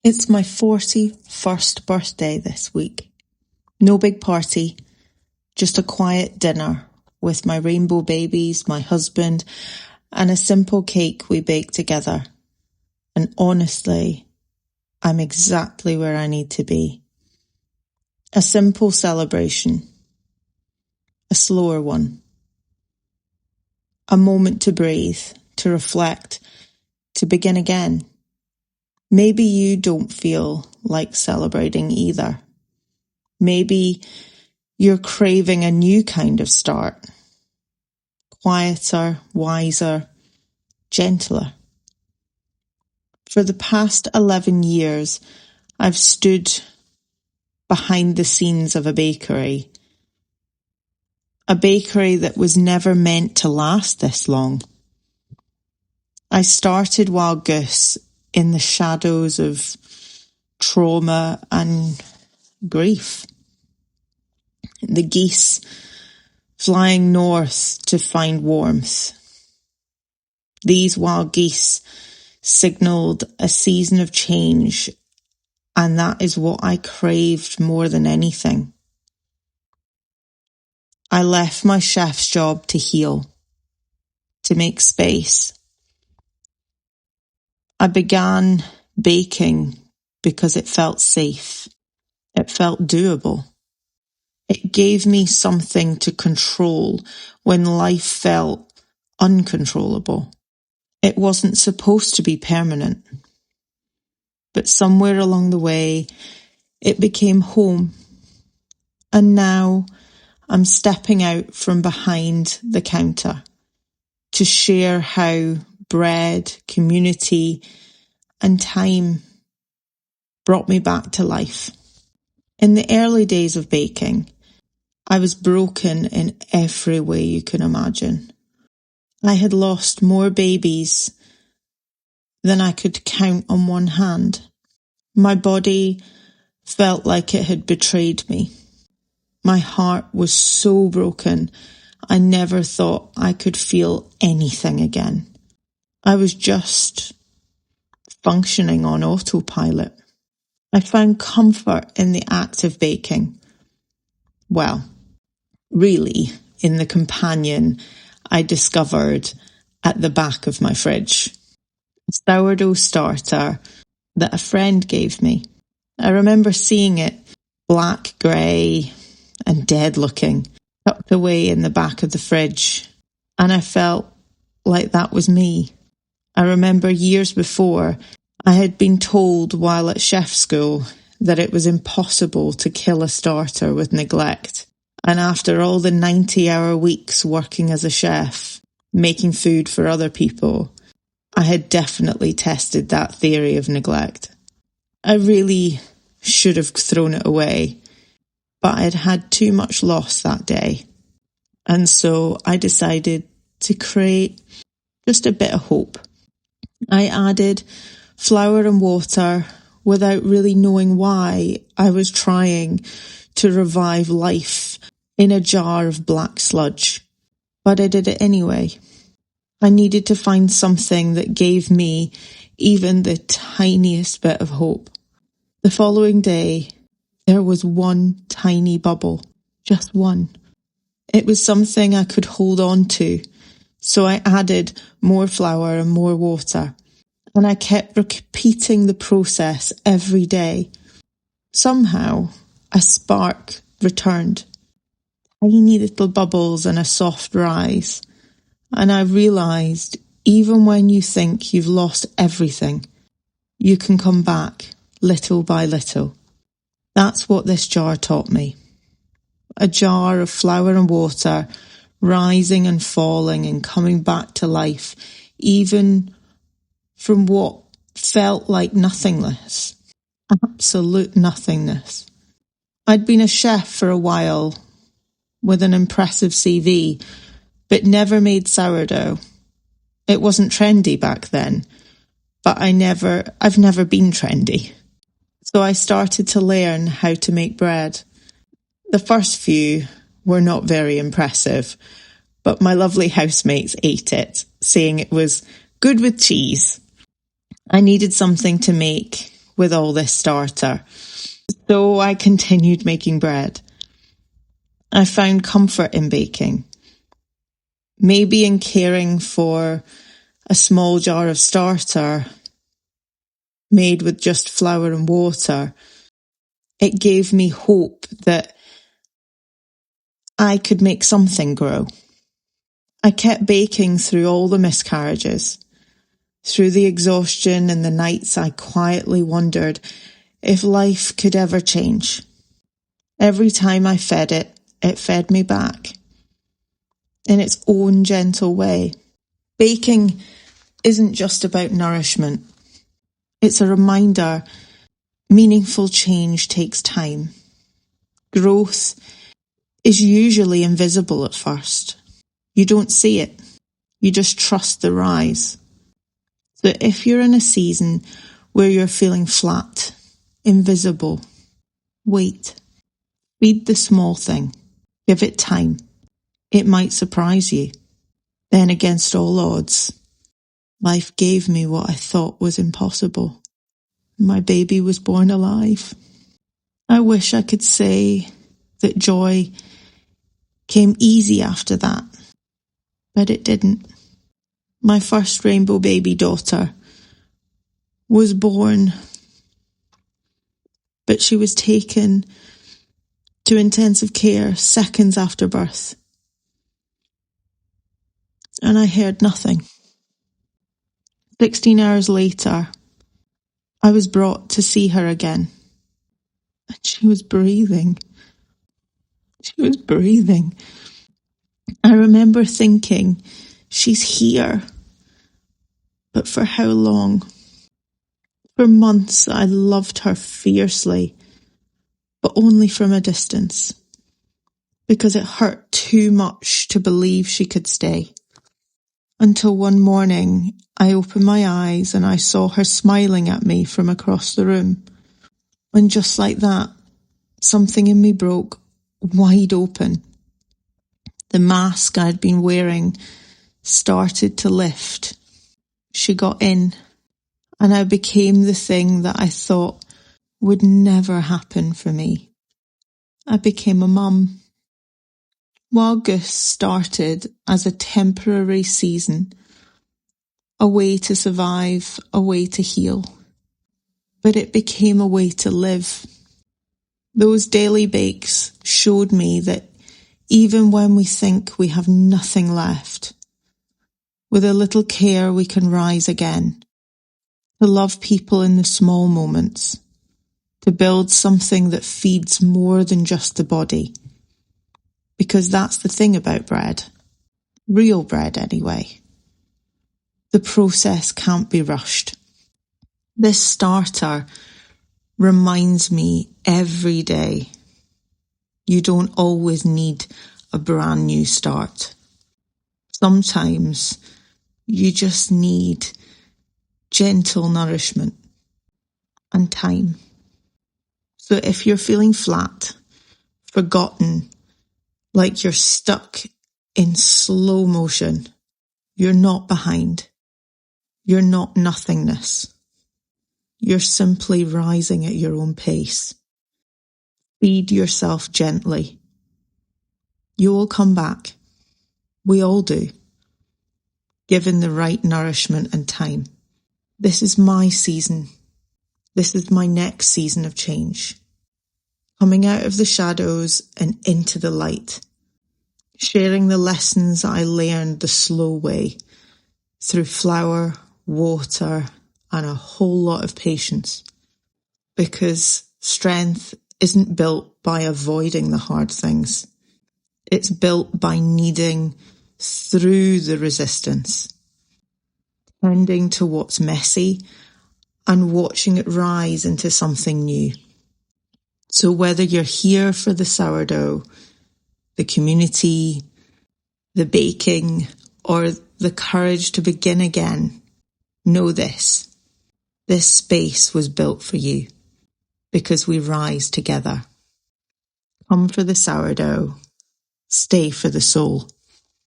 It's my 41st birthday this week. No big party, just a quiet dinner with my rainbow babies, my husband, and a simple cake we baked together. And honestly, I'm exactly where I need to be. A simple celebration. A slower one. A moment to breathe, to reflect, to begin again. Maybe you don't feel like celebrating either. Maybe you're craving a new kind of start. Quieter, wiser, gentler. For the past 11 years, I've stood behind the scenes of a bakery. A bakery that was never meant to last this long. I started while Goose in the shadows of trauma and grief. The geese flying north to find warmth. These wild geese signalled a season of change, and that is what I craved more than anything. I left my chef's job to heal, to make space. I began baking because it felt safe. It felt doable. It gave me something to control when life felt uncontrollable. It wasn't supposed to be permanent. But somewhere along the way, it became home. And now I'm stepping out from behind the counter to share how bread, community, and time brought me back to life. In the early days of baking, I was broken in every way you can imagine. I had lost more babies than I could count on one hand. My body felt like it had betrayed me. My heart was so broken, I never thought I could feel anything again. I was just functioning on autopilot. I found comfort in the act of baking. Well, really, in the companion I discovered at the back of my fridge. A sourdough starter that a friend gave me. I remember seeing it, black, grey and dead looking, tucked away in the back of the fridge, and I felt like that was me. I remember years before, I had been told while at chef school that it was impossible to kill a starter with neglect. And after all the 90-hour weeks working as a chef, making food for other people, I had definitely tested that theory of neglect. I really should have thrown it away, but I'd had too much loss that day. And so I decided to create just a bit of hope. I added flour and water without really knowing why. I was trying to revive life in a jar of black sludge, but I did it anyway. I needed to find something that gave me even the tiniest bit of hope. The following day, there was one tiny bubble, just one. It was something I could hold on to, so I added more flour and more water, and I kept repeating the process every day. Somehow, a spark returned, tiny little bubbles and a soft rise, and I realised even when you think you've lost everything, you can come back little by little. That's what this jar taught me. A jar of flour and water, rising and falling and coming back to life, even from what felt like nothingness. Absolute nothingness. I'd been a chef for a while with an impressive CV, but never made sourdough. It wasn't trendy back then, but I've never been trendy. So I started to learn how to make bread. The first few were not very impressive, but my lovely housemates ate it, saying it was good with cheese. I needed something to make with all this starter. So I continued making bread. I found comfort in baking. Maybe in caring for a small jar of starter made with just flour and water. It gave me hope that I could make something grow. I kept baking through all the miscarriages, through the exhaustion and the nights I quietly wondered if life could ever change. Every time I fed it, it fed me back in its own gentle way. Baking isn't just about nourishment. It's a reminder meaningful change takes time. Growth is usually invisible at first. You don't see it. You just trust the rise. So if you're in a season where you're feeling flat, invisible, wait. Feed the small thing. Give it time. It might surprise you. Then against all odds, life gave me what I thought was impossible. My baby was born alive. I wish I could say that joy came easy after that, but it didn't. My first rainbow baby daughter was born, but she was taken to intensive care seconds after birth. And I heard nothing. 16 hours later, I was brought to see her again. And she was breathing. She was breathing. I remember thinking, she's here. But for how long? For months I loved her fiercely, but only from a distance, because it hurt too much to believe she could stay. Until one morning I opened my eyes and I saw her smiling at me from across the room. And just like that, something in me broke wide open. The mask I'd been wearing started to lift. She got in, and I became the thing that I thought would never happen for me. I became a mum. While Goose started as a temporary season, a way to survive, a way to heal, but it became a way to live. Those daily bakes showed me that even when we think we have nothing left, with a little care we can rise again, to love people in the small moments, to build something that feeds more than just the body. Because that's the thing about bread. Real bread, anyway. The process can't be rushed. This starter reminds me every day, you don't always need a brand new start. Sometimes you just need gentle nourishment and time. So if you're feeling flat, forgotten, like you're stuck in slow motion, you're not behind. You're not nothingness. You're simply rising at your own pace. Feed yourself gently. You will come back. We all do, given the right nourishment and time. This is my season. This is my next season of change. Coming out of the shadows and into the light. Sharing the lessons I learned the slow way, through flour, water, and a whole lot of patience. Because strength isn't built by avoiding the hard things. It's built by kneading through the resistance, tending to what's messy and watching it rise into something new. So whether you're here for the sourdough, the community, the baking, or the courage to begin again, know this. This space was built for you because we rise together. Come for the sourdough. Stay for the soul.